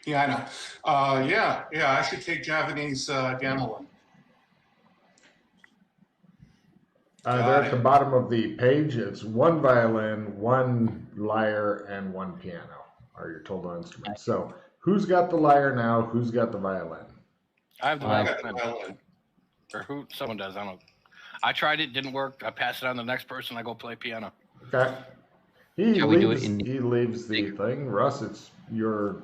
Yeah, I know. Yeah, I should take Javanese gamelan. They're at the bottom of the page. It's one violin, one lyre, and one piano are your total instruments. So who's got the lyre now? Who's got the violin? I have the I got the violin. violin. Or who? Someone does. I don't know. I tried it. Didn't work. I pass it on to the next person. I go play piano. Okay. He Shall we do leaves. it in- He leaves the thing. Russ, it's your.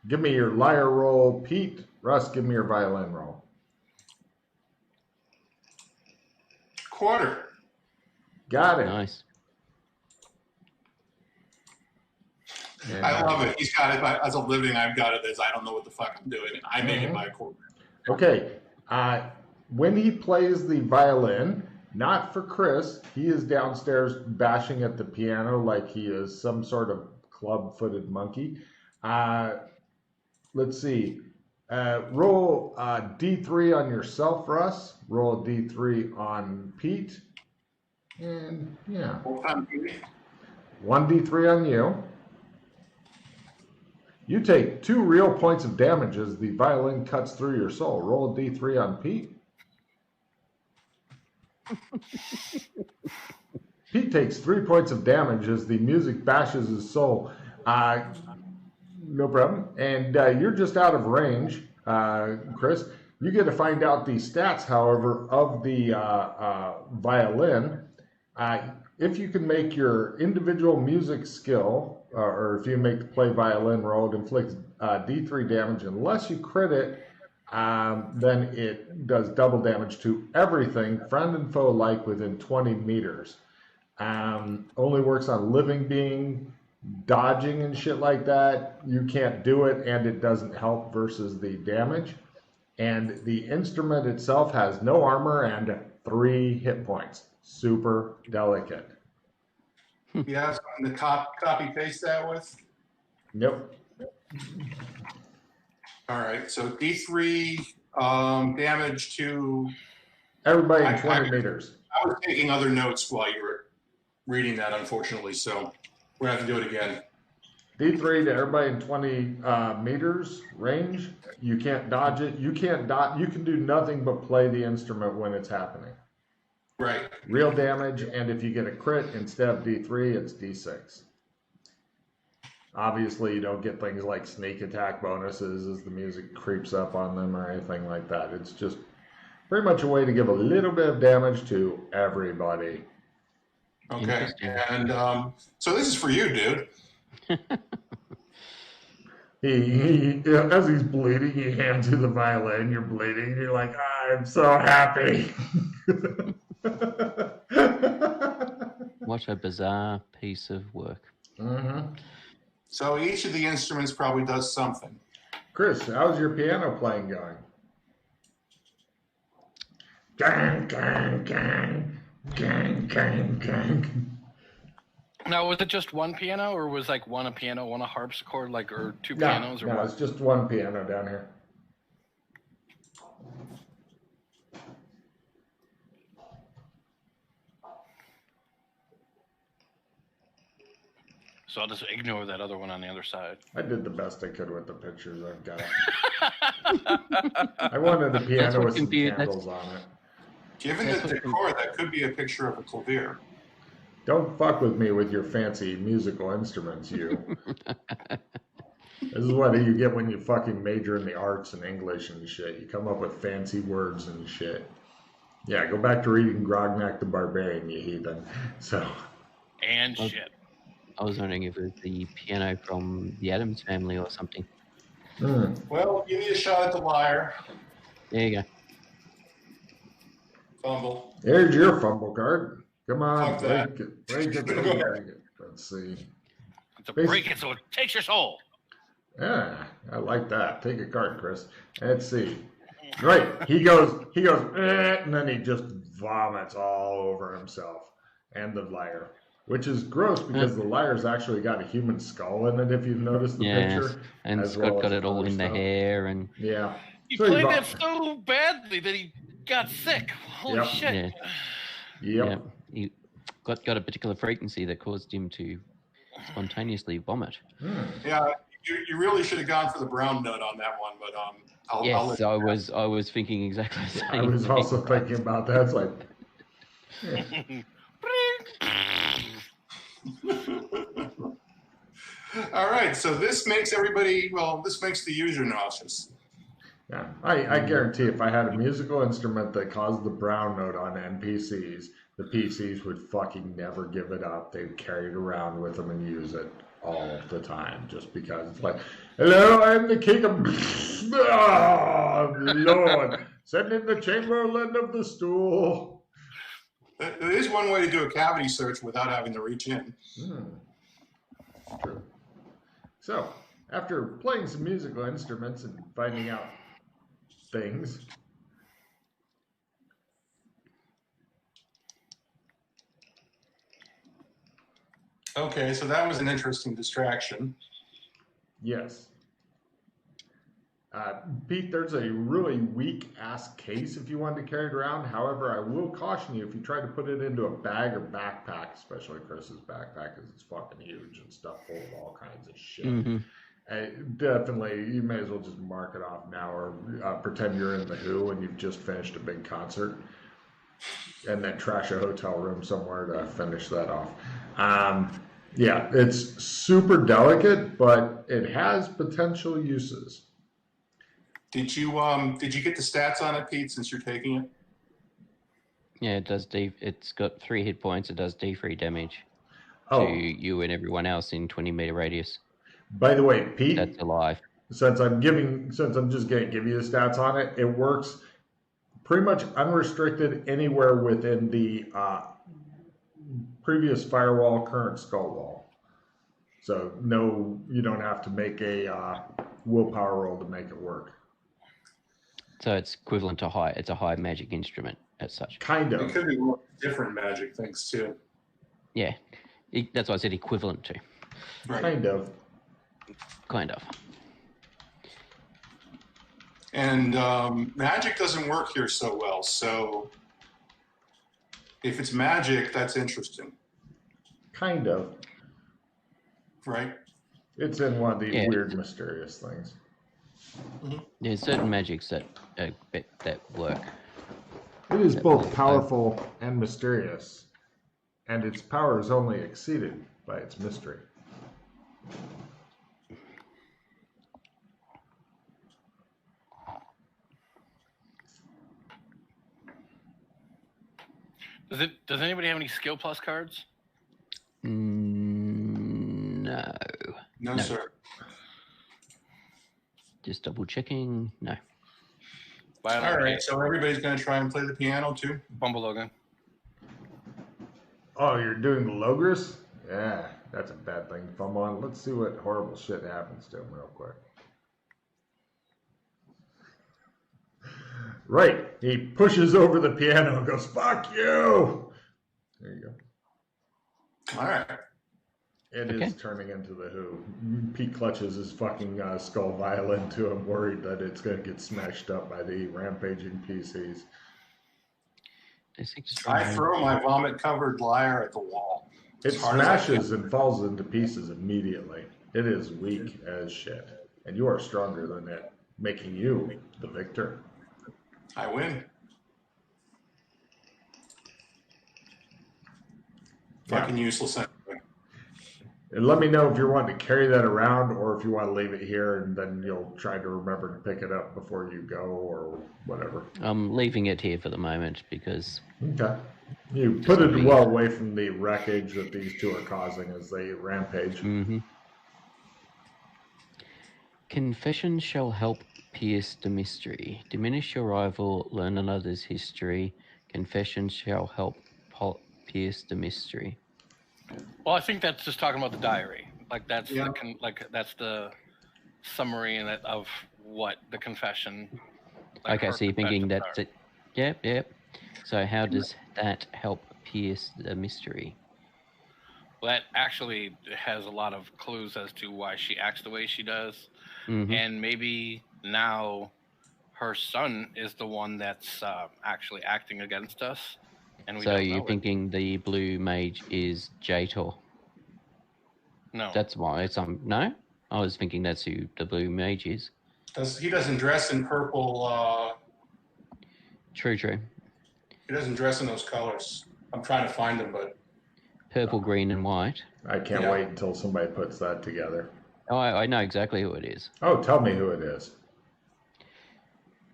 Give me your lyre roll, Pete. Russ, give me your violin roll. Quarter. Got it. Nice. And, I love it. He's got it as a living. I've got it as I don't know what the fuck I'm doing. I made it by a quarter. Okay. When he plays the violin, not for Chris, he is downstairs bashing at the piano like he is some sort of club-footed monkey. Let's see. Roll D3 on yourself, Russ. Roll a D3 on Pete. And yeah. One D3 on you. You take 2 real points of damage as the violin cuts through your soul. Roll a D3 on Pete. Pete takes 3 points of damage as the music bashes his soul. No problem. And you're just out of range, Chris. You get to find out the stats, however, of the violin. If you can make your individual music skill, or if you make the play violin roll, it inflicts D3 damage. Unless you crit it, then it does double damage to everything, friend and foe alike, within 20 meters. Only works on living being, dodging and shit like that. You can't do it, and it doesn't help versus the damage. And the instrument itself has no armor and 3 hit points. Super delicate. You have something to copy paste that with? Nope. All right. So D3 damage to everybody in 20 meters. I was taking other notes while you were reading that, unfortunately. So we're gonna have to do it again. D3 to everybody in 20 meters range. You can't dodge it. You can't dodge. You can do nothing but play the instrument when it's happening. Right. Real damage, and if you get a crit, instead of D3, it's D6. Obviously, you don't get things like sneak attack bonuses as the music creeps up on them or anything like that. It's just pretty much a way to give a little bit of damage to everybody. Okay. And so this is for you, dude. He as he's bleeding, he hands you the violin. You're bleeding. You're like, I'm so happy. What a bizarre piece of work. Mm-hmm. So each of the instruments probably does something. Chris, how's your piano playing going? Gang, gang, gang, gang, gang, gang. Now, was it just one piano, or was like one a piano, one a harpsichord, like, or two pianos, or no, what? it's just one piano down here. So I'll just ignore that other one on the other side. I did the best I could with the pictures I've got. I wanted the piano with some candles on it. Given the decor, that could be a picture of a clavier. Don't fuck with me with your fancy musical instruments, you. This is what you get when you fucking major in the arts and English and shit. You come up with fancy words and shit. Yeah, go back to reading Grognak the Barbarian, you heathen. So. And shit. I was wondering if it was the piano from the Addams Family or something. Well, you need a shot at the lyre. There you go. Fumble. Here's your fumble card. Come on, Fuck break it. Let's see. To break it so it takes your soul. Yeah, I like that. Take a card, Chris. Let's see. Right, he goes, and then he just vomits all over himself and the lyre, which is gross because the lyre's actually got a human skull in it. If you've noticed the picture, and Scott got it all in the hair, and he played that so badly that he got sick. Holy shit! Yeah, he got a particular frequency that caused him to spontaneously vomit. Yeah, you really should have gone for the brown note on that one, but I'll Yes, let I was thinking exactly the same. I was thing, also right? thinking about that. It's like, All right, so this makes this makes the user nauseous. yeah, I guarantee if I had a musical instrument that caused the brown note on NPCs, the PCs would fucking never give it up. They'd carry it around with them and use it all the time just because it's like, hello, I'm the king of. Ah, Lord, send in the chamberlain of the stool. There is one way to do a cavity search without having to reach in. True. So, after playing some musical instruments and finding out things, Okay, so that was an interesting distraction. yes. Pete, there's a really weak ass case if you want to carry it around. However, I will caution you if you try to put it into a bag or backpack, especially Chris's backpack, because it's fucking huge and stuff full of all kinds of shit. Definitely, you may as well just mark it off now or pretend you're in the Who and you've just finished a big concert and then trash a hotel room somewhere to finish that off. Yeah, it's super delicate, but it has potential uses. Did you get the stats on it, Pete, since you're taking it? Yeah, it does. It's got 3 hit points. It does D3 damage Oh, to you and everyone else in 20-meter radius. by the way, Pete, That's alive. since I'm just going to give you the stats on it, it works pretty much unrestricted anywhere within the previous firewall, current skull wall. So no, you don't have to make a willpower roll to make it work. So it's equivalent to high. It's a high magic instrument as such. Kind It of. could be different magic things too. Yeah, that's what I said equivalent to. Right. Kind of. Kind of. And magic doesn't work here so well. So if it's magic, that's interesting, Kind of. right? It's in one of these Yeah. weird, mysterious things. There's certain magics that work. It is both powerful and mysterious, and its power is only exceeded by its mystery. Does anybody have any skill plus cards? No. No, No. sir. Just double checking. No. All right, so everybody's going to try and play the piano too? Bumble Logan. Oh, you're doing the Logris? Yeah, that's a bad thing to fumble on. Let's see what horrible shit happens to him real quick. Right, he pushes over the piano and goes, "Fuck you!" There you go. All right. It Okay. is turning into the Who. Pete clutches his fucking skull violin to him, worried that it's going to get smashed up by the rampaging PCs. I throw my vomit-covered lyre at the wall. It As hard as I smashes and falls into pieces immediately. It is weak as shit. And you are stronger than it, making you the victor. I win. Fucking useless anyway. And let me know if you're wanting to carry that around or if you want to leave it here and then you'll try to remember to pick it up before you go or whatever. I'm leaving it here for the moment because Okay. You put it well away from the wreckage that these two are causing as they rampage. confession shall help pierce the mystery. Diminish your rival, learn another's history. Confession shall help pierce the mystery. Well, I think that's just talking about the diary. Like that's Yeah. that's the summary of what the confession. Okay, her so you're thinking confessions that's it. Yep. So how does that help pierce the mystery? Well, that actually has a lot of clues as to why she acts the way she does, Mhm. and maybe now her son is the one that's actually acting against us, and we So don't know you're it. thinking the blue mage is Jator. No, That's why it's no? I was thinking that's who the blue mage is. He doesn't dress in purple. True. He doesn't dress in those colors. I'm trying to find him, but Purple, green, and white. I can't Yeah. wait until somebody puts that together. Oh, I know exactly who it is. Oh, tell me who it is.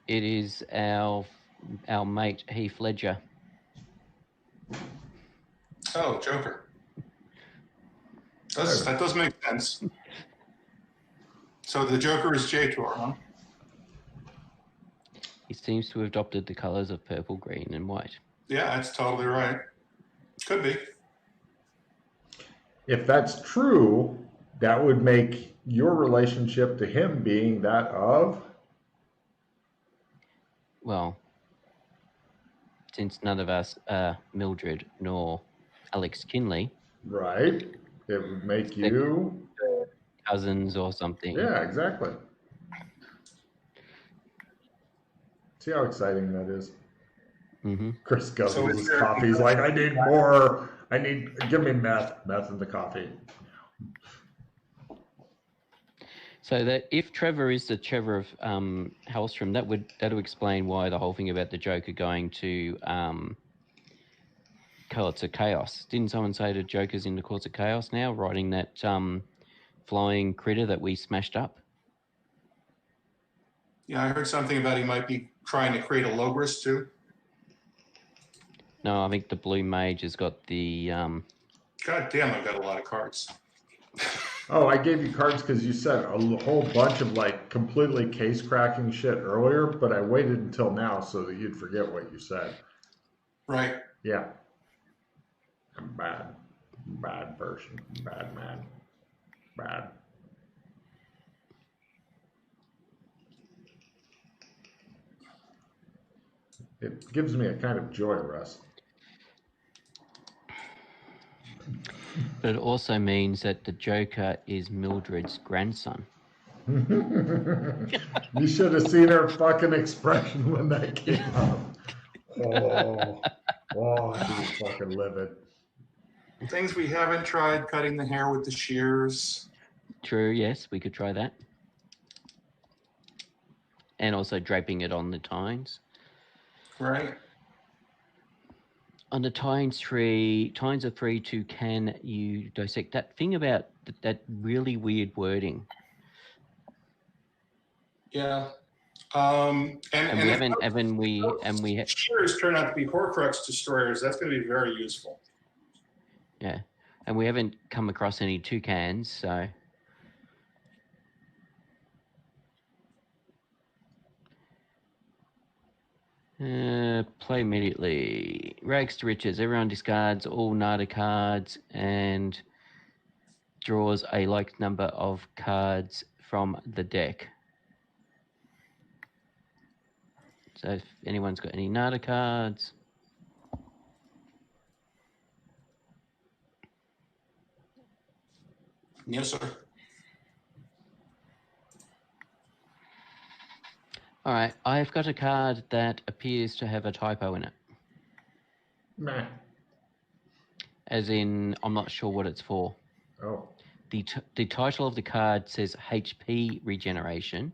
It is our mate Heath Ledger. oh, Joker. That does make sense. So the Joker is J-Tor, huh? He seems to have adopted the colours of purple, green, and white. Yeah, that's totally right. Could be. If that's true, that would make your relationship to him being that of. Well, since none of us are Mildred nor Alex Kinley, Right. It would make you. cousins or something. Yeah, exactly. See how exciting that is? Mm-hmm. Chris goes So with is his there- coffee. He's like, I need more. Give me meth in the coffee. So that if Trevor is the Trevor of Hellstrom, that would explain why the whole thing about the Joker going to Courts of Chaos. Didn't someone say the Joker's in the Courts of Chaos now, riding that flying critter that we smashed up? Yeah, I heard something about he might be trying to create a Logris too. No, I think the blue mage has got the God damn, I've got a lot of cards. Oh, I gave you cards because you said a whole bunch of like completely case cracking shit earlier, but I waited until now so that you'd forget what you said. Right. Yeah. I'm bad. Bad person. Bad man. Bad. It gives me a kind of joy, Russ. but it also means that the Joker is Mildred's grandson. You should have seen her fucking expression when that came up. Oh, she was fucking livid. Things we haven't tried, cutting the hair with the shears. True, yes, we could try that. And also draping it on the tines. Right. On the tines are free to can you dissect that thing about that really weird wording. Yeah. And we haven't, shears turn out to be Horcrux destroyers. That's going to be very useful. yeah, and we haven't come across any toucans, so. Play immediately. Rags to riches. Everyone discards all Nada cards and draws a like number of cards from the deck. So if anyone's got any Nada cards. Yes, sir. All right, I've got a card that appears to have a typo in it. Meh. As in, I'm not sure what it's for. Oh. The title of the card says HP regeneration.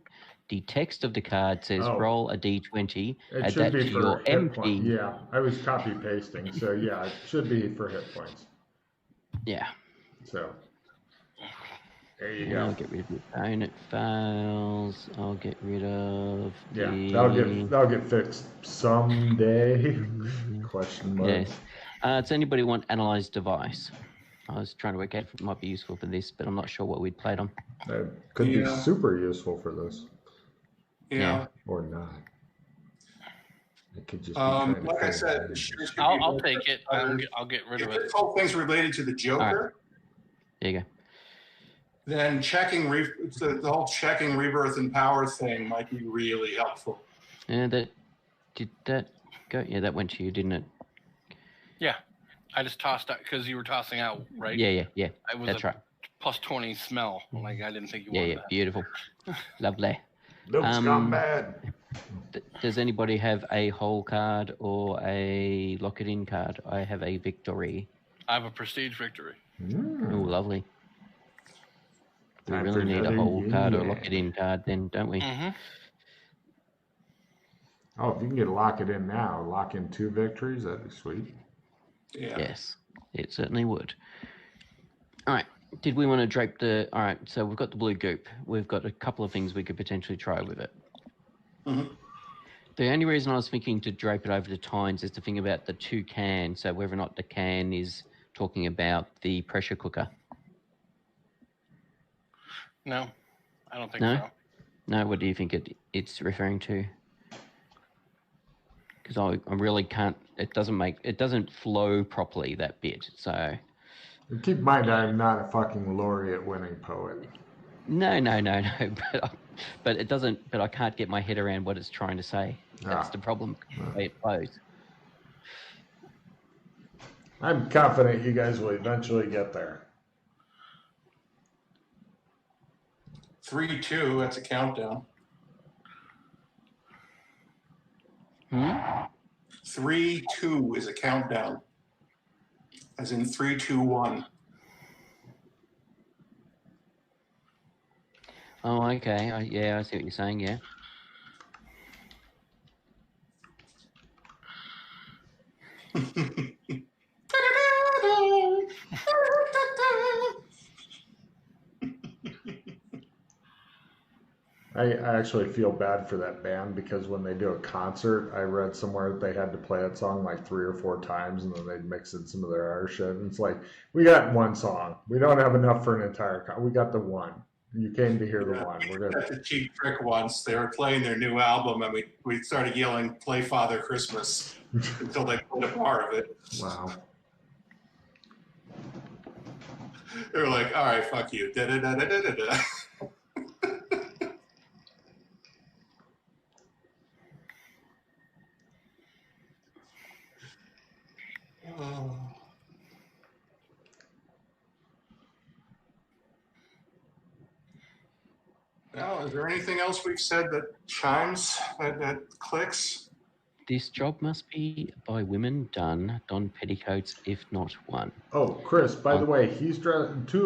The text of the card says roll a d20, add that to your MP. Yeah, I was copy pasting, so yeah, it should be for hit points. Yeah. So there you I'll go. get rid of the opponent files. I'll get rid of That'll get fixed someday. Question mark. Yes. Does anybody want analyze device? I was trying to work out if it might be useful for this, but I'm not sure what we'd played on. That could be super useful for this. Yeah. Or not. It could just be like I said, the shears could be I'll take it. others. I'll get rid If of it. this whole thing's related to the Joker, There you go. then checking the whole checking rebirth and power thing might be really helpful. Did that go? Yeah, that went to you, didn't it? Yeah. I just tossed out because you were tossing out, right? Yeah. It was That's right. plus 20 smell. Like, I didn't think you wanted Yeah, that. beautiful. Lovely. Luke's gone bad. Does anybody have a whole card or a lock it in card? I have a victory. I have a prestige victory. Oh, lovely. We Time really for need a another whole card or lock it yin-yang. in card then, don't we? Mm-hmm. Oh, if you can get lock it in now, lock in 2 victories, that'd be sweet. Yeah. Yes, it certainly would. All right. Did we want to drape the... All right, so we've got the blue goop. We've got a couple of things we could potentially try with it. Mhm. The only reason I was thinking to drape it over the tines is to think about the 2 cans, so whether or not the can is talking about the pressure cooker. No, I don't think No? so. No, what do you think it's referring to? Because I really can't... It doesn't flow properly, that bit, so... And keep in mind, I'm not a fucking laureate-winning poet. No, but it doesn't. But I can't get my head around what it's trying to say. That's the problem. The way it flows. I'm confident you guys will eventually get there. 3, 2. That's a countdown. 3, 2 is a countdown. As in 3, 2, 1. Oh, okay. Yeah, I see what you're saying. Yeah. I actually feel bad for that band because when they do a concert, I read somewhere that they had to play that song like 3 or 4 times and then they'd mix in some of their other shit. And it's like, we got one song. We don't have enough for an entire we got the one. You came to hear the one. We're That's gonna. a cheap trick once. They were playing their new album and we started yelling, "Play Father Christmas," until they played a bar of it. Wow. They were like, "All right, fuck you." Da-da-da-da-da-da. Oh. Now, is there anything else we've said that chimes, that clicks? This job must be by women done, don petticoats, if not one. Oh, Chris, by the way, he's dressed. 2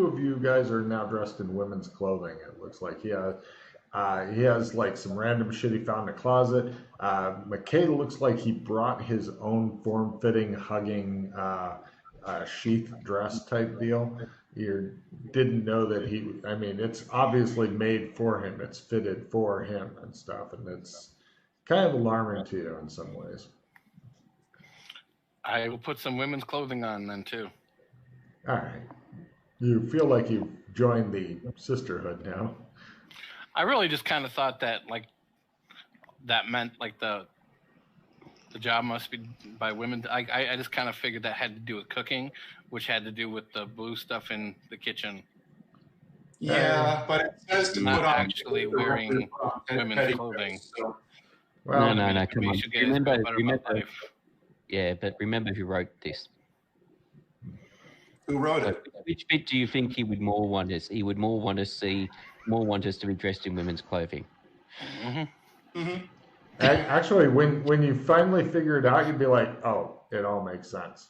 of you guys are now dressed in women's clothing. It looks like he has like some random shit he found in a closet. McKay looks like he brought his own form-fitting, hugging sheath dress type deal. You didn't know that I mean, it's obviously made for him. It's fitted for him and stuff, and it's kind of alarming to you in some ways. I will put some women's clothing on then too. All right. You feel like you've joined the sisterhood now. I really just kind of thought that that meant like the job must be by women. I just kind of figured that had to do with cooking, which had to do with the blue stuff in the kitchen. Yeah, but it says to Not put on actually wearing women's clothing. So. Well, no, come on. You should get better about life. Yeah, but remember who wrote this. Who wrote it? Which bit do you think he would more want us? He would more want us to be dressed in women's clothing. Mm-hmm. Mm-hmm. Actually, when you finally figure it out, you'd be like, oh, it all makes sense.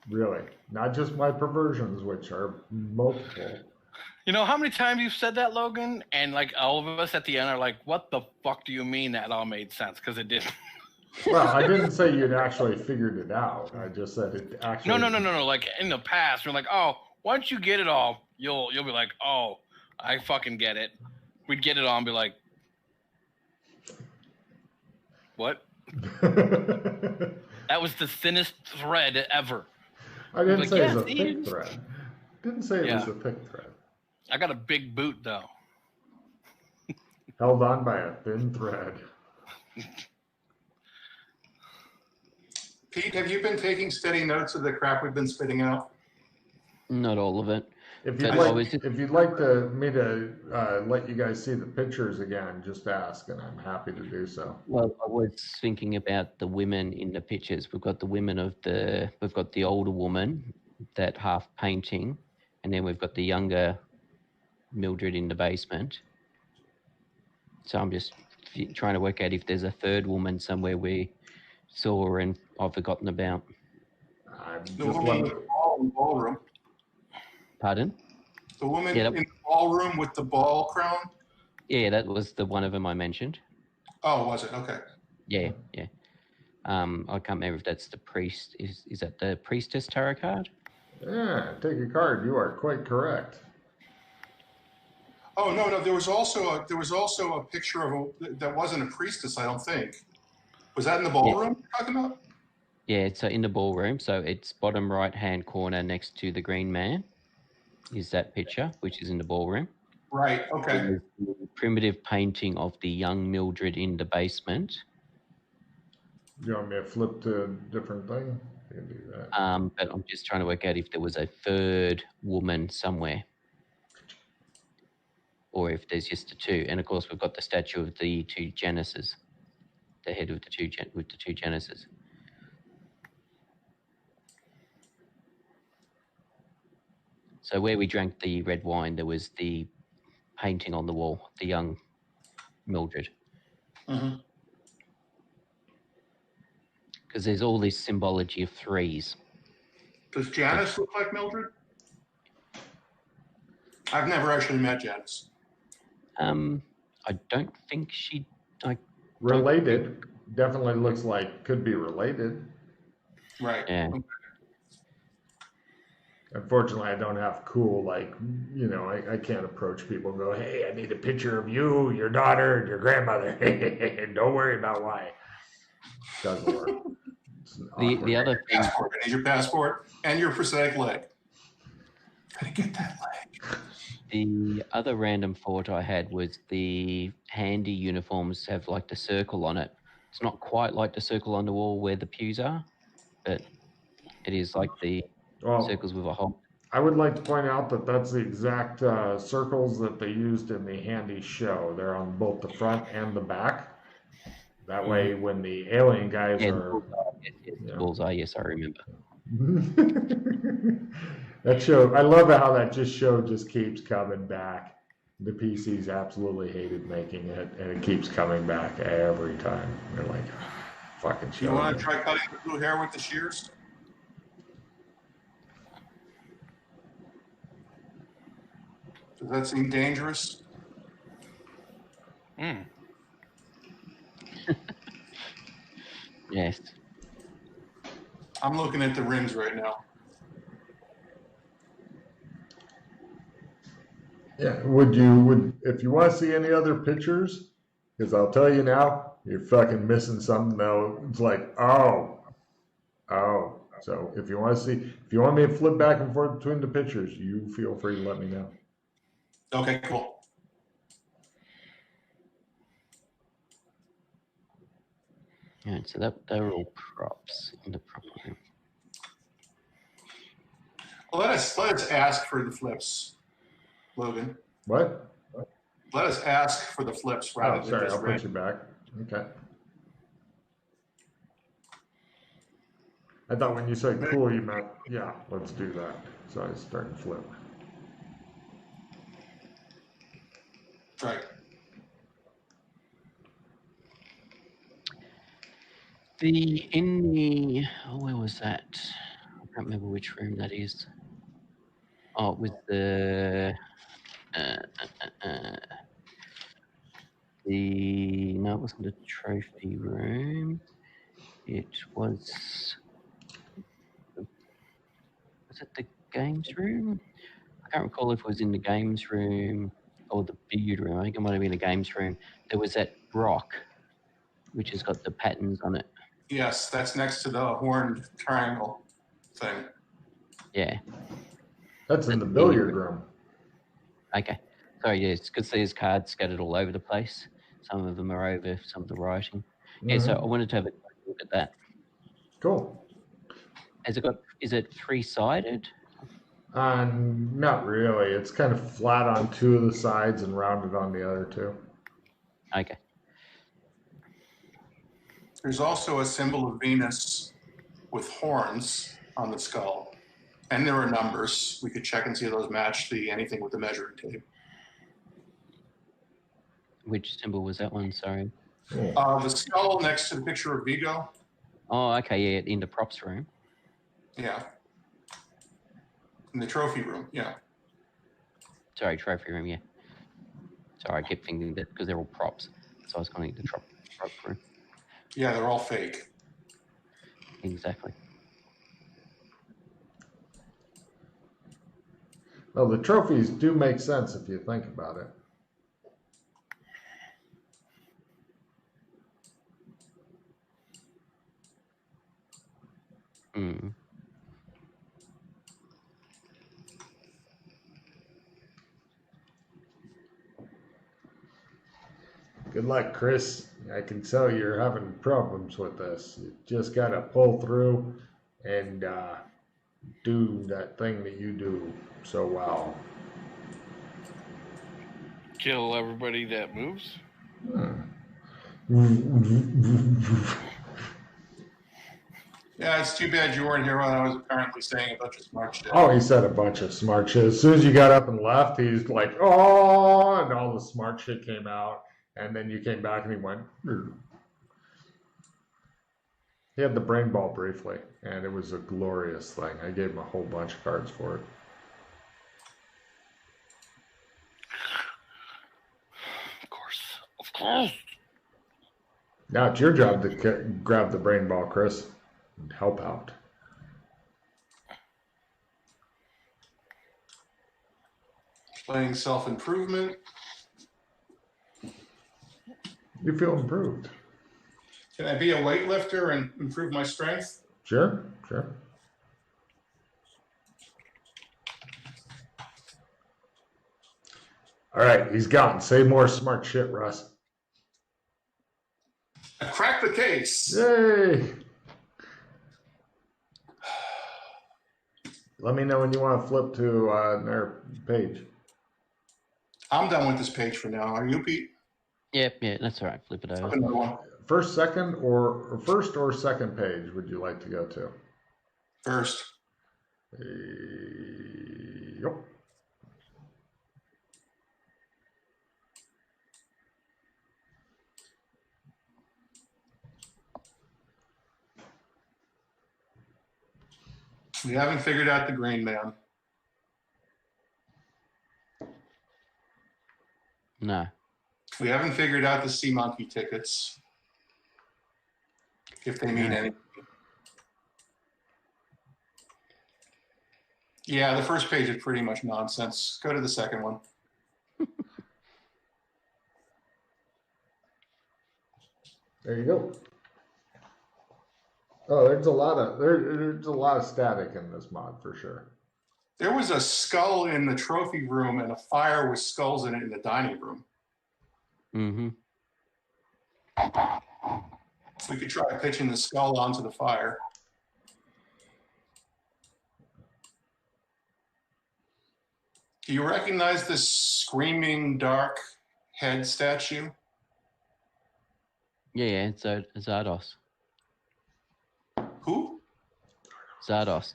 Really. Not just my perversions, which are multiple. You know how many times you've said that, Logan? And like all of us at the end are like, what the fuck do you mean that all made sense? Because it didn't. Well, I didn't say you'd actually figured it out. I just said it actually. No. Like in the past, we're like, oh, once you get it all, you'll be like, oh, I fucking get it. We'd get it all and be like, what? That was the thinnest thread ever. I didn't like, say yes, it was a thick Ian. thread. Didn't say it was Yeah. a thick thread. I got a big boot though. Held on by a thin thread. Pete, have you been taking steady notes of the crap we've been spitting out? Not all of it. If But you'd I like, was just- if you'd like me to let you guys see the pictures again, just ask, and I'm happy to do so. Well, I was thinking about the women in the pictures. We've got the older woman, that half painting, and then we've got the younger Mildred in the basement. So I'm just trying to work out if there's a third woman somewhere we saw and I've forgotten about. I'm The just woman with the ball in the ballroom. Pardon? The woman Yeah, in the ballroom with the ball crown? Yeah, that was the one of them I mentioned. Oh, was it? Okay. Yeah. I can't remember if that's the priest. Is that the priestess tarot card? Yeah, take a card. You are quite correct. Oh no, there was also a picture of that wasn't a priestess, I don't think. Was that in the ballroom you're talking about? Yeah, so in the ballroom, so it's bottom right-hand corner next to the green man is that picture, which is in the ballroom. Right, okay. There's the primitive painting of the young Mildred in the basement. You want me to flip to a different thing? You can do that. But I'm just trying to work out if there was a third woman somewhere, or if there's just the two. And of course, we've got the statue of the two Janices, the head of the two with the two Janices. So where we drank the red wine, there was the painting on the wall, the young Mildred. Because there's all this symbology of threes. Does Janice look like Mildred? I've never actually met Janice. I don't think she. Related. Definitely looks like could be related. Right. Yeah. Unfortunately, I don't have cool, like, you know, I can't approach people and go, hey, I need a picture of you, your daughter, and your grandmother. Don't worry about why. Doesn't work. The other thing. Passport. I need your passport and your prosthetic leg. Gotta get that leg. The other random thought I had was the handy uniforms have like the circle on it. It's not quite like the circle on the wall where the pews are, but it is like the circles with a hole. I would like to point out that that's the exact circles that they used in the handy show. They're on both the front and the back. That way, when the alien guys are... The bullseye, yes, I remember. That show, I love how that show just keeps coming back. The PCs absolutely hated making it, and it keeps coming back every time. They're like, fucking show. You want to try cutting the blue hair with the shears? Does that seem dangerous? Yes. I'm looking at the rims right now. Yeah, if you want to see any other pictures, because I'll tell you now, you're fucking missing something though. It's like, oh. So if you want me to flip back and forth between the pictures, you feel free to let me know. Okay, cool. All right, so they're all props in the prop room. Well, let us ask for the flips, Logan. What? Let us ask for the flips rather than just I'll put you back. Okay. I thought when you said cool, you meant, yeah, let's do that. So I started to flip. Right. Where was that? I can't remember which room that is. Oh, it was the no, it wasn't the trophy room. It was it the games room? I can't recall if it was in the games room or the billiard room. I think it might have been the games room. There was that rock, which has got the patterns on it. Yes, that's next to the horned triangle thing. Yeah. That's in the billiard room. Okay. Sorry, yes, because there's cards scattered all over the place. Some of them are over some of the writing. Yeah, so I wanted to have a look at that. Cool. Is it three-sided? Not really. It's kind of flat on two of the sides and rounded on the other two. Okay. There's also a symbol of Venus with horns on the skull. And there are numbers. We could check and see if those match anything with the measuring tape. Which symbol was that one? Sorry. The skull next to the picture of Vigo. Oh, okay, yeah, in the props room. Yeah. In the trophy room, yeah. Sorry, trophy room. Yeah. Sorry, I kept thinking that because they're all props, so I was calling it the trophy room. Yeah, they're all fake. Exactly. Well, the trophies do make sense if you think about it. Mm. Good luck, Chris. I can tell you're having problems with this. You just got to pull through and do that thing that you do so well. Kill everybody that moves. Yeah, it's too bad you weren't here when I was apparently saying a bunch of smart shit. Oh, he said a bunch of smart shit. As soon as you got up and left, he's like, oh, and all the smart shit came out. And then you came back and he went, he had the brain ball briefly, and it was a glorious thing. I gave him a whole bunch of cards for it. Of course. Now it's your job to grab the brain ball, Chris, and help out. Playing self-improvement. You feel improved. Can I be a weightlifter and improve my strength? Sure. All right, he's gone. Say more smart shit, Russ. I cracked the case. Yay! Let me know when you want to flip to their page. I'm done with this page for now. Are you, Pete? Yeah, that's all right. Flip it over. Another one. First or second page would you like to go to? First. Yep. We haven't figured out the Green Man. No. We haven't figured out the Sea Monkey tickets. If they mean anything. Yeah, the first page is pretty much nonsense. Go to the second one. There you go. Oh, there's a lot of static in this mod for sure. There was a skull in the trophy room and a fire with skulls in it in the dining room. Mm-hmm. We could try pitching the skull onto the fire. Do you recognize this screaming dark head statue? Yeah, it's Zardos. Who? Zardos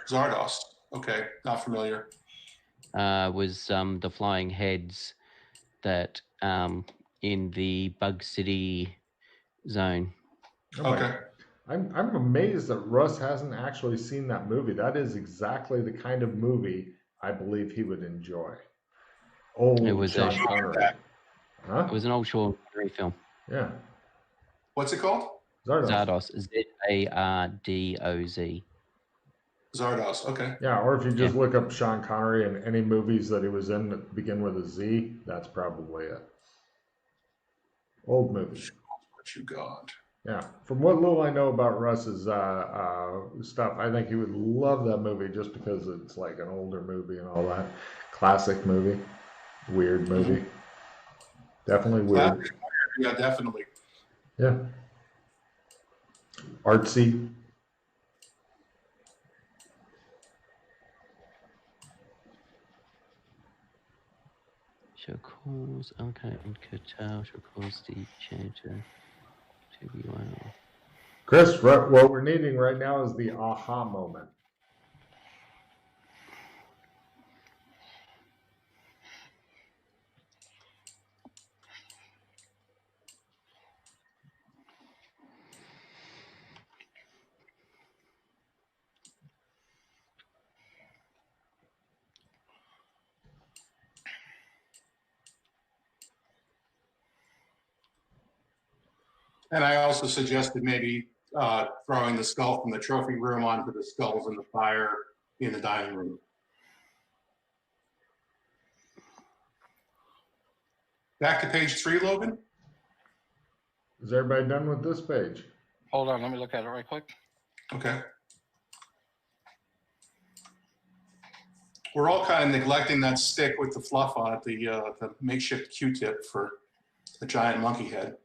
Zardos. Okay, not familiar. was the flying heads that in the Bug City zone. Okay. I'm amazed that Russ hasn't actually seen that movie. That is exactly the kind of movie I believe he would enjoy. It was Sean Connery. Huh? It was an old Sean Connery film. Yeah. What's it called? Zardos. Zardoz. Zardos. Okay. Yeah, or if you just look up Sean Connery and any movies that he was in that begin with a Z, that's probably it. Old movie. What you got? Yeah. From what little I know about Russ's stuff, I think he would love that movie just because it's like an older movie and all that. Classic movie. Weird movie. Definitely weird. Yeah, definitely. Yeah. Artsy. Shall cause okay and curtail shall cause the chanter to be well. Chris, what we're needing right now is the aha moment. And I also suggested maybe throwing the skull from the trophy room onto the skulls in the fire in the dining room. Back to page 3, Logan. Is everybody done with this page? Hold on, let me look at it right quick. Okay. We're all kind of neglecting that stick with the fluff on it, the makeshift Q-tip for the giant monkey head.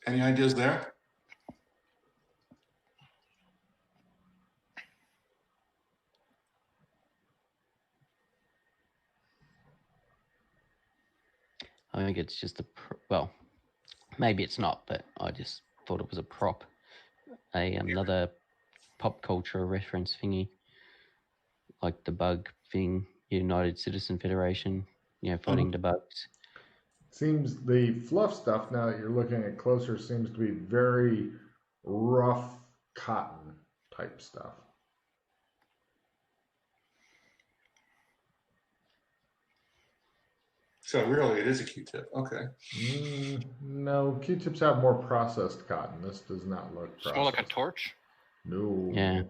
Any ideas there? I think it's just well, maybe it's not, but I just thought it was a prop, another pop culture reference thingy, like the bug thing, United Citizen Federation, fighting the bugs. Seems the fluff stuff, now that you're looking at closer, seems to be very rough cotton type stuff. So really, it is a Q-tip. Okay. No, Q-tips have more processed cotton. This does not look processed. It's more like a torch. No. Yeah.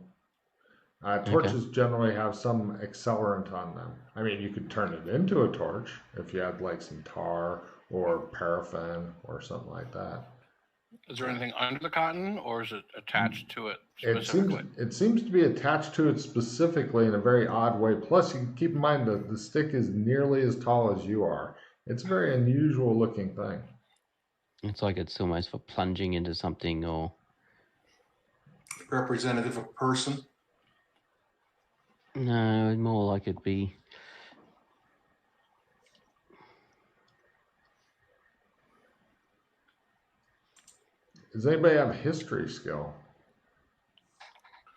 Torches generally have some accelerant on them. I mean, you could turn it into a torch if you had like some tar or paraffin or something like that. Is there anything under the cotton, or is it attached to it specifically? It seems to be attached to it specifically in a very odd way. Plus, you can keep in mind that the stick is nearly as tall as you are. It's a very unusual looking thing. It's like it's almost for plunging into something, or Representative of person. No, more like it'd be. Does anybody have a history skill?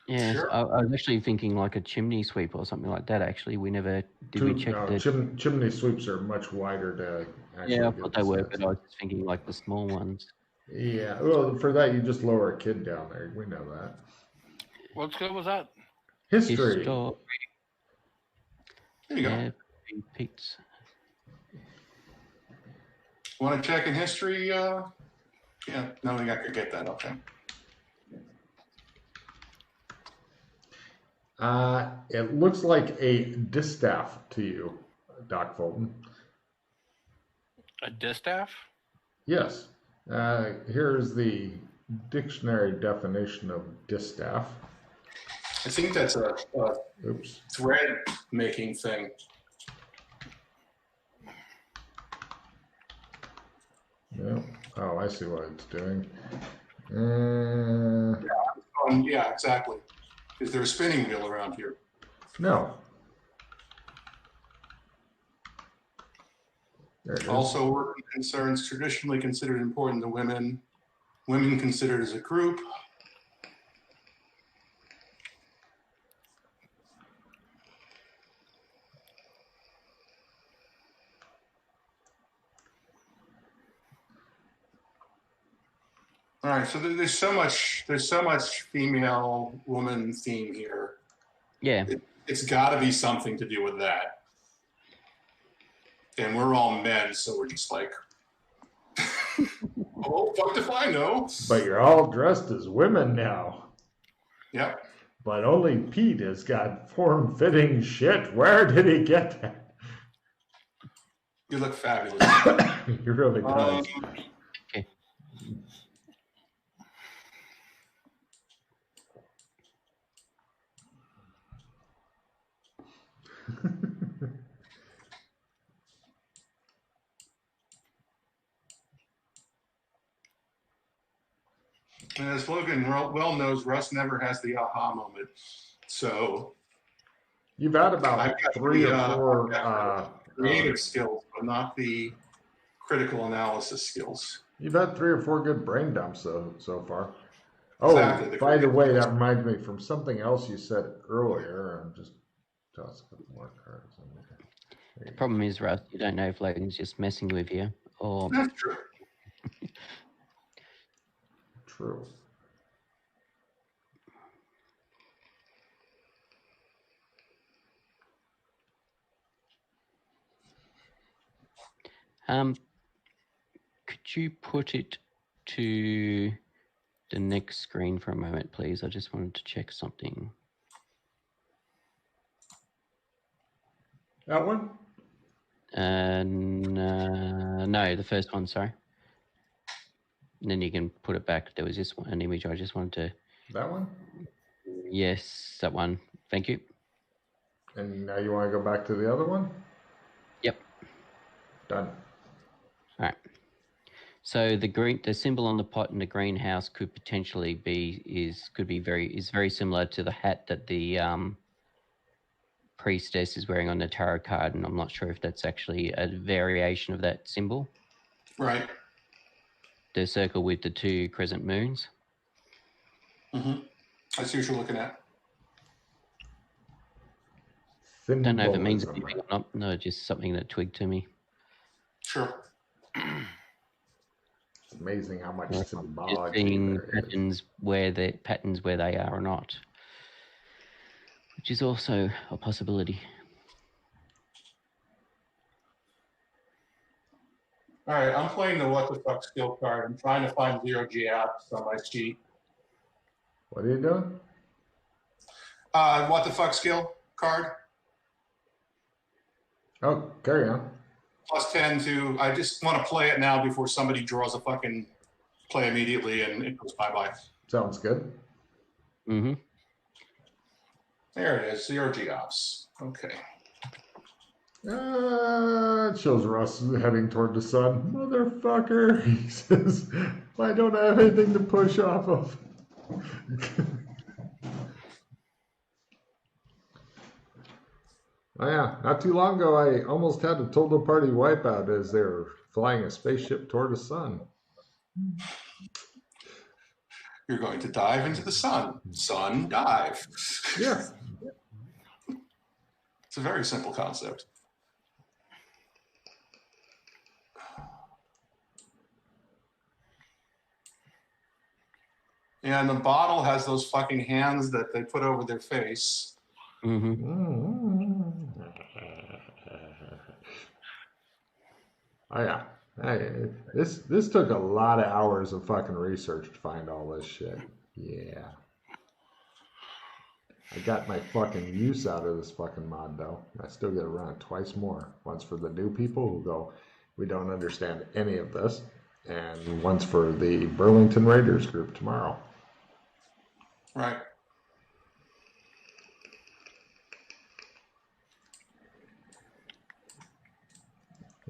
Yeah, Sure. I was actually thinking like a chimney sweep or something like that. Actually, we never did. We check the chimney sweeps are much wider to actually. Yeah, I thought they were, but I was just thinking like the small ones. Yeah, well, for that you just lower a kid down there. We know that. What skill was that? History. There you Yeah, go. Pete's. Want to check in history? Yeah, no, I could get that. Okay. It looks like a distaff to you, Doc Fulton. A distaff? Yes. Here's the dictionary definition of distaff. I think that's a Oops. thread making thing. No. Oh, I see what it's doing. Yeah, exactly. Is there a spinning wheel around here? No. There it is. Also, work concerns traditionally considered important to women. Women considered as a group. All right, so there's so much female woman theme here. Yeah. It's got to be something to do with that. And we're all men, so we're just like, oh, fuck if I know. But you're all dressed as women now. Yep. But only Pete has got form-fitting shit. Where did he get that? You look fabulous. He really does. Okay. And as Logan well knows, Russ never has the aha moment. So You've had about I've got 3 or the, 4 creative skills, but not the critical analysis skills. You've had 3 or 4 good brain dumps so far. Oh, Exactly. by the way, that reminds me from something else you said earlier. I'm just toss a couple more cards in there. The problem is, Russ, you don't know if Logan's just messing with you or. That's true. True. Could you put it to the next screen for a moment, please? I just wanted to check something. That one? No, the first one, sorry. And then you can put it back. There was this one, an image I just wanted to... That one? Yes, that one. Thank you. And now you want to go back to the other one? Yep. Done. All right. So the symbol on the pot in the greenhouse could potentially be is very similar to the hat that the priestess is wearing on the tarot card, and I'm not sure if that's actually a variation of that symbol. Right. The circle with the 2 crescent moons. Mm-hmm. I see what you're looking at. Don't know if it means Symbolism. anything or not. No, just something that twigged to me. Sure. It's amazing how much Just symbology seeing there is. patterns where they are or not, which is also a possibility. All right, I'm playing the what the fuck skill card. I'm trying to find 0G apps on my sheet. What are you doing? What the fuck skill card. Oh, carry on. +10 to, I just want to play it now before somebody draws a fucking play immediately and it goes bye-bye. Sounds good. Mm-hmm. There it is, 0G ops. Okay. It shows Russ heading toward the sun. Motherfucker, he says, I don't have anything to push off of. Oh yeah, not too long ago, I almost had a total party wipeout as they were flying a spaceship toward the sun. You're going to dive into the sun. Sun, dive. Yeah. It's a very simple concept. And the bottle has those fucking hands that they put over their face. Mm-hmm. Oh yeah. This took a lot of hours of fucking research to find all this shit. Yeah. I got my fucking use out of this fucking mod though. I still get to run it twice more. Once for the new people who go, we don't understand any of this, and once for the Burlington Raiders group tomorrow. Right.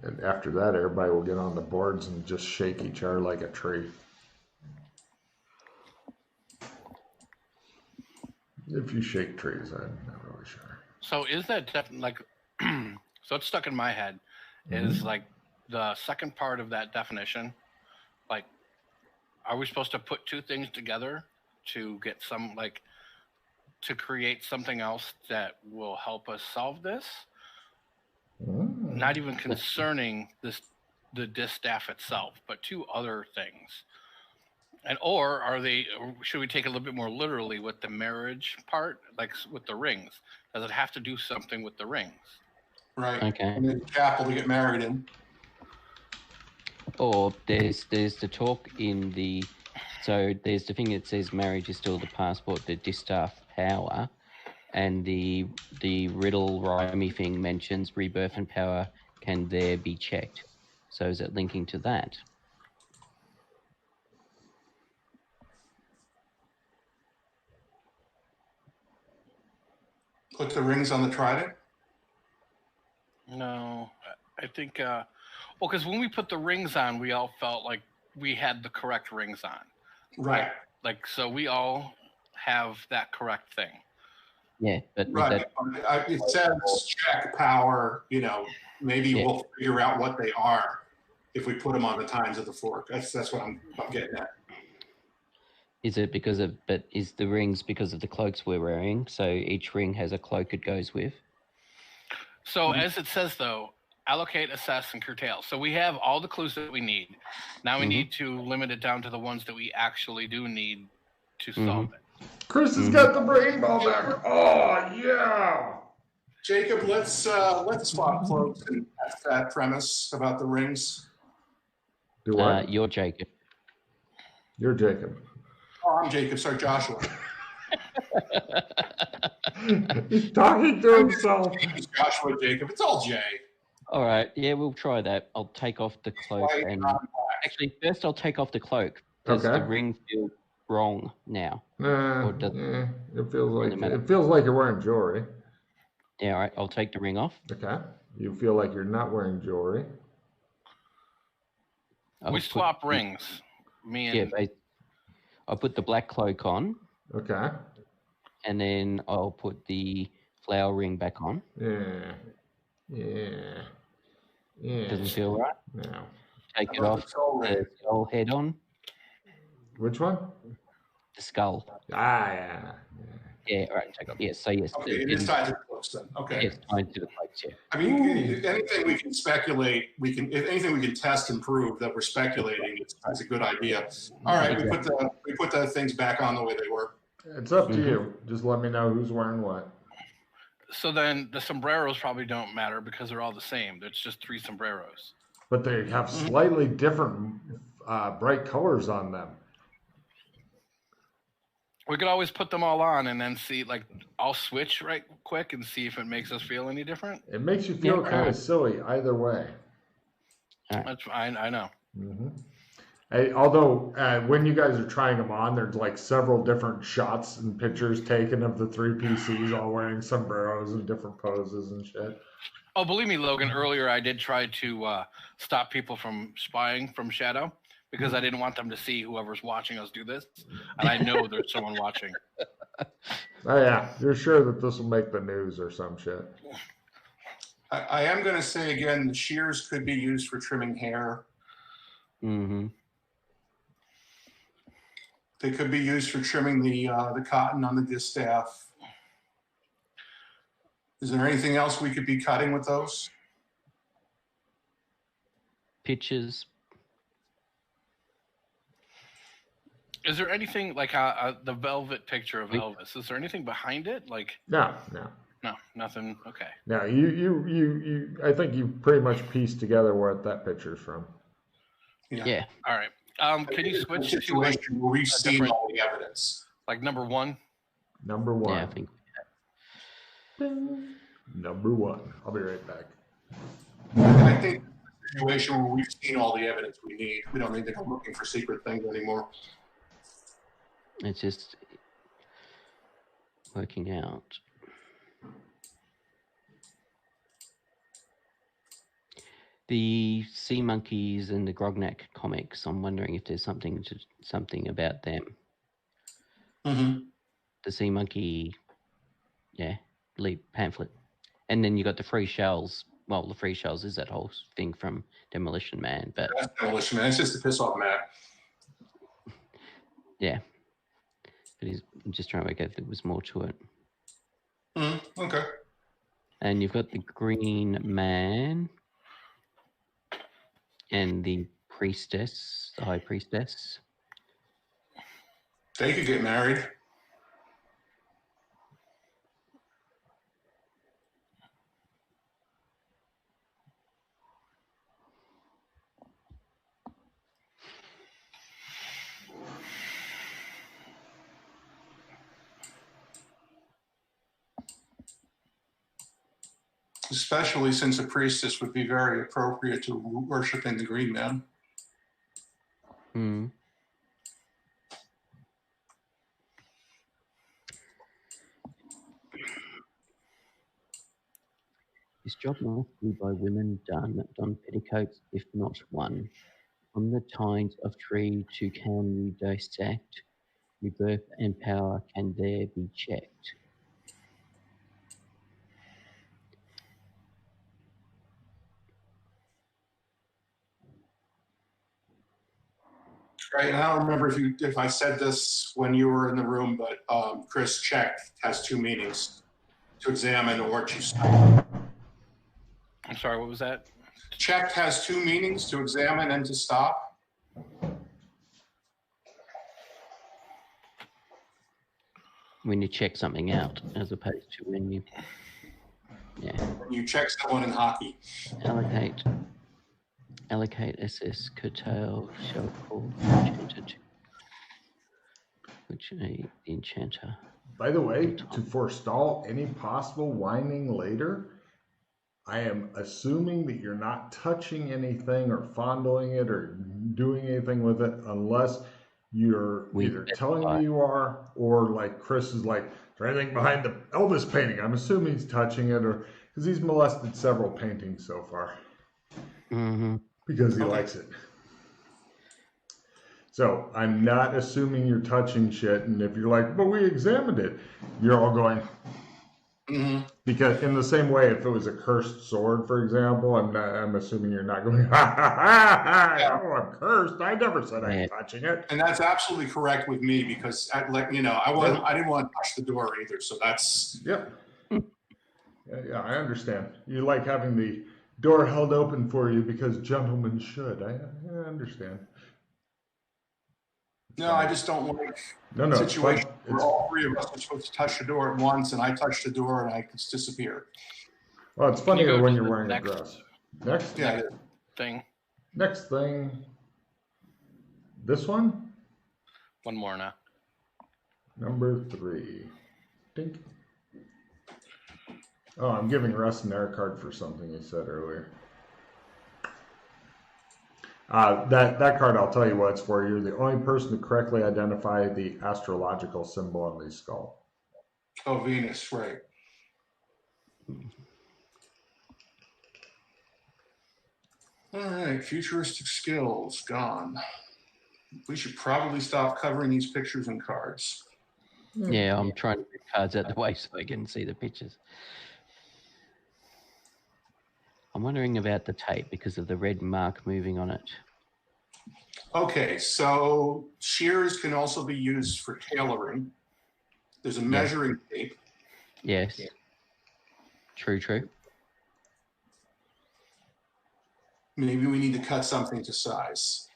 And after that, everybody will get on the boards and just shake each other like a tree. If you shake trees, I'm not really sure. So is that like? So it's stuck in my head. Is like the second part of that definition. Like, are we supposed to put 2 things together to get some to create something else that will help us solve this? Not even concerning the distaff itself, but 2 other things. And or should we take it a little bit more literally with the marriage part, like with the rings? Does it have to do something with the rings? Right. Okay. And the chapel to get married in. Or there's the talk in the... So there's the thing that says marriage is still the passport, the distaff power. And the riddle rhymey thing mentions rebirth and power can there be checked. So is it linking to that? Put the rings on the trident. No, I think. Well, because when we put the rings on, we all felt like we had the correct rings on. Right. Like so, we all have that correct thing. Yeah, but Right. It says check power. Maybe we'll figure out what they are if we put them on the times of the fork. That's what I'm getting at. is it because of? But is the rings because of the cloaks we're wearing? So each ring has a cloak it goes with. So as it says though, allocate, assess, and curtail. So we have all the clues that we need. Now we need to limit it down to the ones that we actually do need to solve it. Chris has got the rainbow back. Oh yeah. Jacob, let's swap cloaks and test that premise about the rings. Do what? You're Jacob. You're Jacob. Oh, I'm Jacob. Sorry, Joshua. He's talking to himself. It's Joshua, Jacob. It's all Jay. All right. Yeah, we'll try that. I'll take off the cloak White and on black. actually first I'll take off the cloak. Does Okay. the ring feel wrong now? It feels matter. like you're wearing jewelry. Yeah. All right. I'll take the ring off. Okay. You feel like you're not wearing jewelry. We swap rings. Me and I'll put the black cloak on. Okay. And then I'll put the flower ring back on. Yeah. Doesn't feel right. No. Take it off. The skull head on. Which one? The skull. Yeah. Yeah. All right. Take off. Yes. So yes. Okay, it is tied to the cloaks then. Okay. Yes. Tied to the cloaks. Yeah. I mean, anything we can speculate, if anything we can test and prove that we're speculating, it's a good idea. All right, we put the things back on the way they were. It's up to you. Just let me know who's wearing what. So then the sombreros probably don't matter because they're all the same. There's just 3 sombreros. But they have slightly different bright colors on them. We could always put them all on and then see, like, I'll switch right quick and see if it makes us feel any different. It makes you feel kind of silly either way. That's fine. I know. Although when you guys are trying them on, there's like several different shots and pictures taken of the 3 PCs all wearing sombreros and different poses and shit. Oh, believe me, Logan, earlier I did try to stop people from spying from Shadow because I didn't want them to see whoever's watching us do this. And I know there's someone watching. Oh, yeah. You're sure that this will make the news or some shit. I am going to say again, the shears could be used for trimming hair. Mm-hmm. They could be used for trimming the cotton on the distaff. Is there anything else we could be cutting with those? Pictures. Is there anything like the velvet picture of Elvis? Is there anything behind it? Like No, nothing. Okay. No, you I think you pretty much pieced together what that picture's from. Yeah. All right. Can you switch to situation where we've seen different- all the evidence? like number 1? Number 1. Yeah, I think. Number 1. I'll be right back. I think it's a situation where we've seen all the evidence we need. We don't need to go looking for secret things anymore. It's just working out. The Sea Monkeys and the Grognak comics, I'm wondering if there's something about them. Mm-hmm. The Sea Monkey, lead pamphlet. And then you got the Free Shells. Well, the Free Shells is that whole thing from Demolition Man, but That's Demolition Man. It's just to piss off Matt. yeah. But I'm just trying to work out if there was more to it. Okay. And you've got the Green Man and the Priestess, the High Priestess. They could get married. Especially since a priestess would be very appropriate to worshiping the Green Man. This job must be by women done petticoats, if not one. From the tines of tree to can you dissect, rebirth and power can there be checked. Right, and I don't remember if I said this when you were in the room, but Chris, check has 2 meanings: to examine or to stop. I'm sorry, what was that? Check has 2 meanings: to examine and to stop. When you check something out, as opposed to when you, When you check someone in hockey. allocate. Allocate SS curtail shall call enchanter to which the enchanter. By the way, to forestall any possible whining later, I am assuming that you're not touching anything or fondling it or doing anything with it unless you're either telling me you are, or like Chris is like, is there anything behind the Elvis painting? I'm assuming he's touching it, or because he's molested several paintings so far because he likes it. So I'm not assuming you're touching shit. And if you're like, but we examined it, you're all going, because in the same way, if it was a cursed sword, for example, I'm assuming you're not going, ha ha ha ha, oh, I'm cursed. I never said I was touching it. And that's absolutely correct with me because, I didn't want to touch the door either. So that's. Yep. Yeah, I understand. You like having the door held open for you because gentlemen should. I understand. No, I just don't like the situation where all three of us are supposed to touch the door at once, and I touch the door and I just disappear. Well, it's funnier when you're wearing a dress. Next thing. Next thing. This one? One more now. Number 3. Dink. Oh, I'm giving Russ an air card for something he said earlier. That card, I'll tell you what it's for. You're the only person to correctly identify the astrological symbol on the skull. Oh, Venus, right. All right, futuristic skills, gone. We should probably stop covering these pictures and cards. Yeah, I'm trying to get cards out the way so I can see the pictures. I'm wondering about the tape because of the red mark moving on it. Okay, so shears can also be used for tailoring. There's a measuring tape. Yes. True. Maybe we need to cut something to size.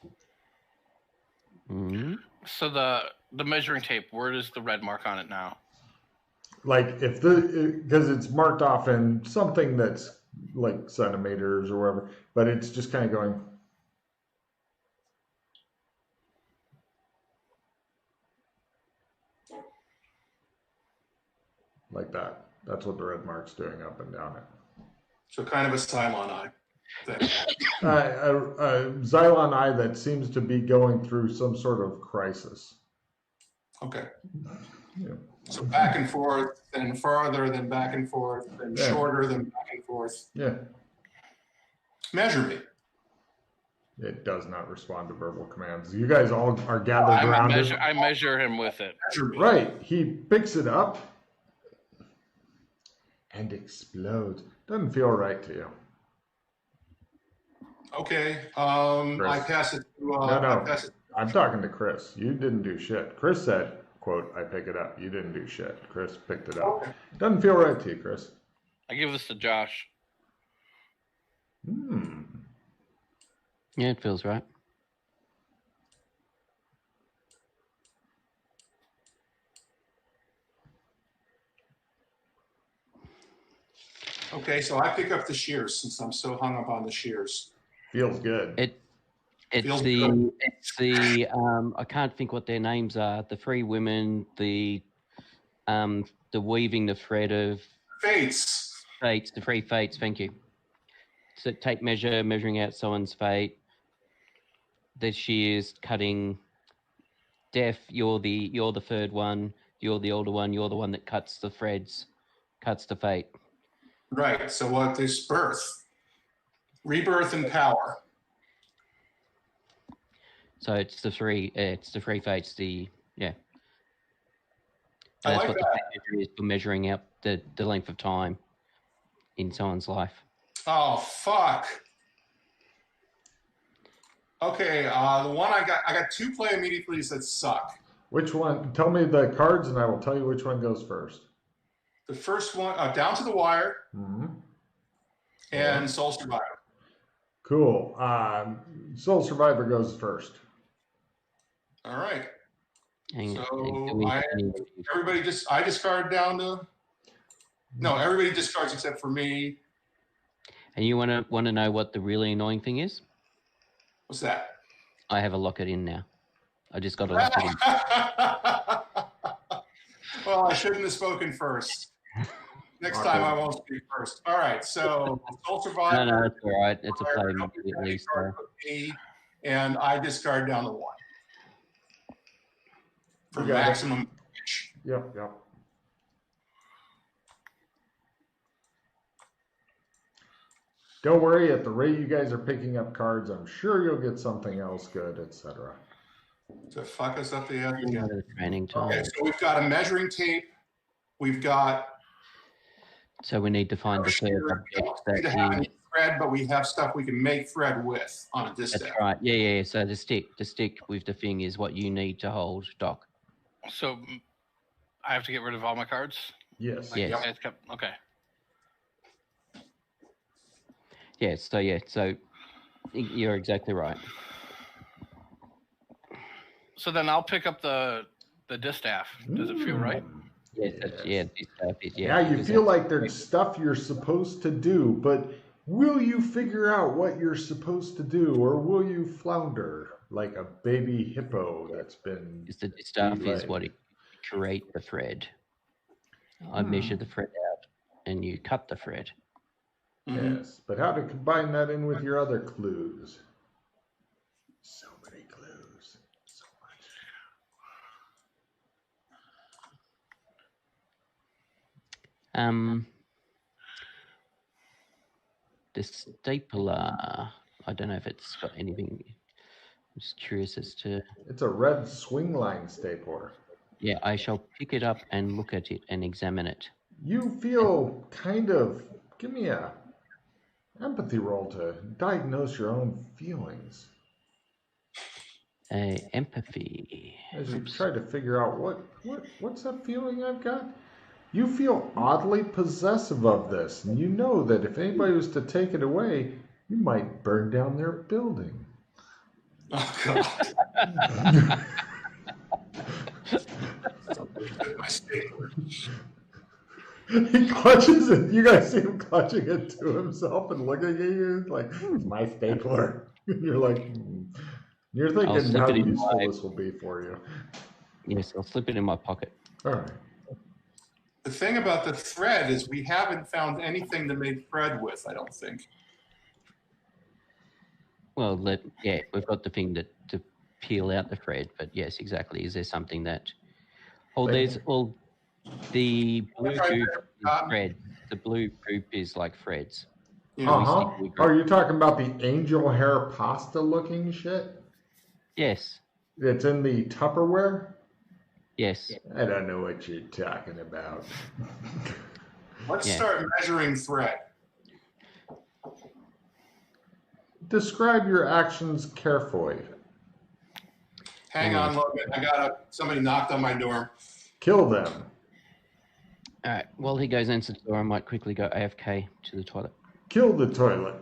So the measuring tape, where is the red mark on it now? Like because it's marked off in something that's like centimeters or whatever, but it's just kind of going. Like that. That's what the red mark's doing up and down it. So kind of a Cylon eye thing. A Xylon eye that seems to be going through some sort of crisis. Okay. Yeah. So back and forth, then farther, then back and forth, then shorter, then back and forth. Yeah. Measure me. It does not respond to verbal commands. You guys all are gathered around it. I measure him with it. Measure me. Right. He picks it up and explodes. Doesn't feel right to you. Okay. I pass it to. No. I'm talking to Chris. You didn't do shit. Chris said, quote, I pick it up. You didn't do shit. Chris picked it up. Okay. Doesn't feel right to you, Chris. I give this to Josh. Yeah, it feels right. Okay, so I pick up the shears since I'm so hung up on the shears. Feels good. It's the I can't think what their names are. The three women, the weaving the thread of Fates. the three fates. Thank you. So measuring out someone's fate. The shears cutting. Death, you're the third one. You're the older one. You're the one that cuts the threads, cuts the fate. Right. So what is birth? Rebirth and power. So it's the three fates. I like what that. the measure is for measuring out the length of time in someone's life. Oh fuck. Okay, the one I got 2 play immediately that suck. Which one? Tell me the cards and I will tell you which one goes first. The first one, Down to the Wire, and Soul Survivor. Cool. Soul Survivor goes first. All right. So I discard down to. No, everybody discards except for me. And you want to know what the really annoying thing is? What's that? I have a lock it in now. I just got to lock it in. Well, I shouldn't have spoken first. Next time I won't speak first. All right, so Soul Survivor. No, that's all right. It's a play immediately. So. And I discard down the 1 for maximum. Yep. Don't worry, at the rate you guys are picking up cards, I'm sure you'll get something else good, etc. To fuck us up the end again. Training time. Okay, so we've got a measuring tape. We've got. So we need to find the third object that have thread, but we have stuff we can make thread with on a distaff. That's right. Yeah. So the stick with the thing is what you need to hold, Doc. So I have to get rid of all my cards? Yes. Yes. Okay. So you're exactly right. So then I'll pick up the distaff. Does it feel right? Yes. Yeah, you feel like there's stuff you're supposed to do, but will you figure out what you're supposed to do, or will you flounder like a baby hippo that's been... The distaff is what it create the thread. I measure the thread out, and you cut the thread. Yes, but how to combine that in with your other clues? So many clues. So much. The stapler. I don't know if it's got anything. I'm just curious as to. It's a red swing line stapler. Yeah, I shall pick it up and look at it and examine it. You feel kind of. Give me a empathy roll to diagnose your own feelings. Empathy. As you try to figure out what's that feeling I've got? You feel oddly possessive of this, and you know that if anybody was to take it away, you might burn down their building. Oh, God. My stapler. He clutches it. You guys see him clutching it to himself and looking at you like, it's my stapler. You're like, you're thinking how useful this will be for you. Yes, I'll slip it in my pocket. All right. The thing about the thread is we haven't found anything to make thread with, I don't think. Well, we've got the thing to peel out the thread, but yes, exactly. Is there something that... there's all... The blue goop is thread. The blue goop is like threads. Are you talking about the angel hair pasta looking shit? Yes. It's in the Tupperware? Yes. I don't know what you're talking about. Let's start measuring thread. Describe your actions carefully. Hang on, Logan. Somebody knocked on my door. Kill them. All right. While he goes into the door, I might quickly go AFK to the toilet. Kill the toilet.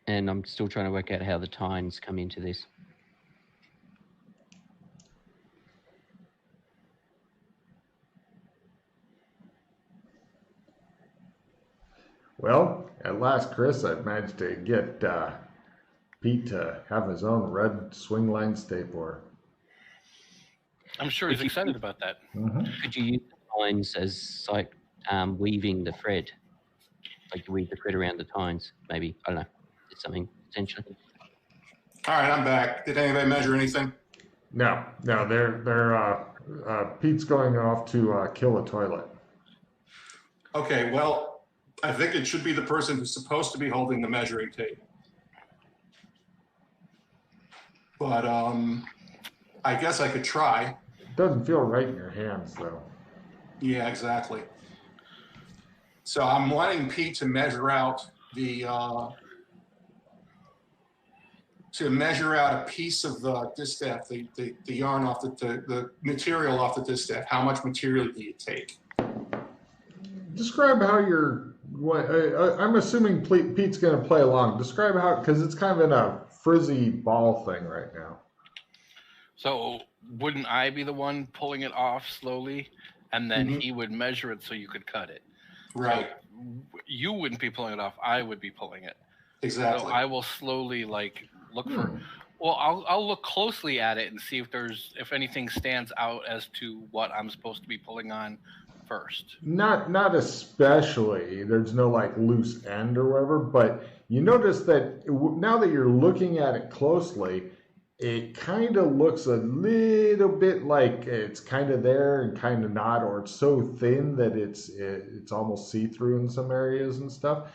And I'm still trying to work out how the tines come into this. Well, at last, Chris, I've managed to get Pete to have his own red swing line stapler. I'm sure he's excited about that. Mm-hmm. Could you use the tines as like weaving the thread? Like you weave the thread around the tines, maybe. I don't know. It's something potentially. All right, I'm back. Did anybody measure anything? No, they're Pete's going off to kill a toilet. Okay, well, I think it should be the person who's supposed to be holding the measuring tape. But I guess I could try. Doesn't feel right in your hands, though. Yeah, exactly. So I'm wanting Pete to measure out a piece of the distaff, the yarn off the material off the distaff. How much material do you take? Describe how you're. I'm assuming Pete's going to play along. Describe how, because it's kind of in a frizzy ball thing right now. So wouldn't I be the one pulling it off slowly, and then he would measure it so you could cut it? Right. So you wouldn't be pulling it off. I would be pulling it. Exactly. So I will slowly like look for. Hmm. Well, I'll look closely at it and see if anything stands out as to what I'm supposed to be pulling on first. Not especially. There's no like loose end or whatever, but you notice that now that you're looking at it closely, it kind of looks a little bit like it's kind of there and kind of not, or it's so thin that it's almost see-through in some areas and stuff.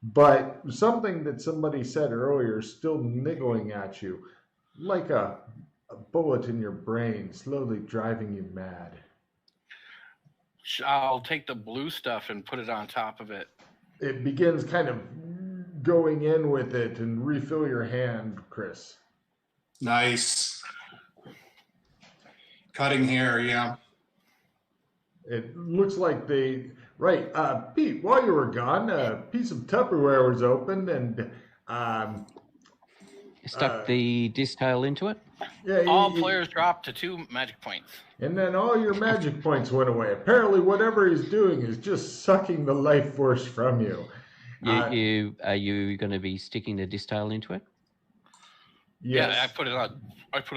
But something that somebody said earlier is still niggling at you, like a bullet in your brain, slowly driving you mad. I'll take the blue stuff and put it on top of it. It begins kind of going in with it and refill your hand, Chris. Nice. Cutting hair, yeah. It looks like right, Pete, while you were gone, a piece of Tupperware was opened and Stuck the disc tail into it. yeah, All players drop to 2 magic points. and then all your magic points went away. Apparently whatever he's doing is just sucking the life force from you. Are you going to be sticking the disc tail into it? Yes. Yeah, I put it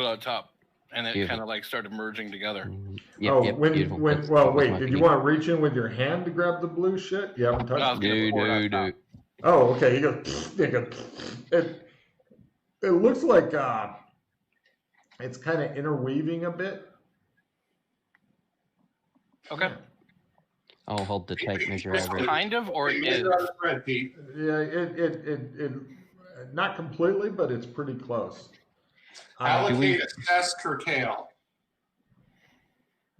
on top, and it Beautiful. kind of like started merging together. Beautiful. Wait, did you want to reach in with your hand to grab the blue shit? You haven't touched I was gonna pour it on top. Oh, okay. It looks like it's kind of interweaving a bit. Okay. I'll hold the tape measure It's over it. kind of, or it is. Measure on the thread, Pete. Yeah, it not completely, but it's pretty close. Allocate, assess, curtail.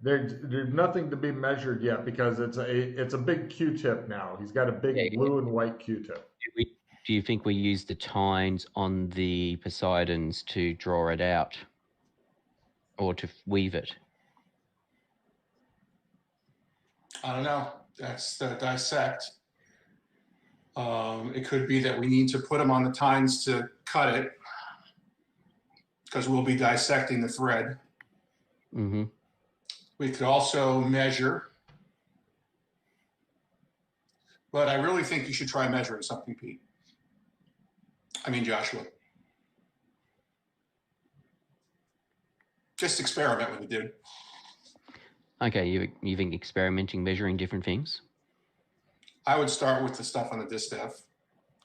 There's nothing to be measured yet because it's a big Q-tip now. He's got a big blue and white Q-tip. Do you think we use the tines on the Poseidons to draw it out, or to weave it? I don't know. That's the dissect. It could be that we need to put them on the tines to cut it because we'll be dissecting the thread. Mm-hmm. We could also measure, but I really think you should try measuring something, Pete. I mean, Joshua. Just experiment with it, dude. Okay, you've been experimenting, measuring different things. I would start with the stuff on the distaff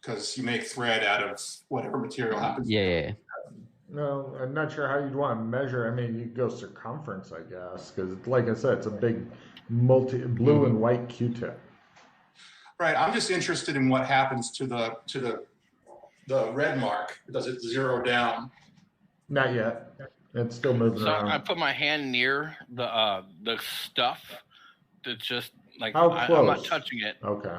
because you make thread out of whatever material happens. Yeah. No, I'm not sure how you'd want to measure. I mean, you go circumference, I guess, because like I said, it's a big blue and white Q-tip. Right. I'm just interested in what happens to the red mark. Does it zero down? Not yet. It's still moving So around. I put my hand near the stuff. That's just like How I'm close? not touching it. Okay.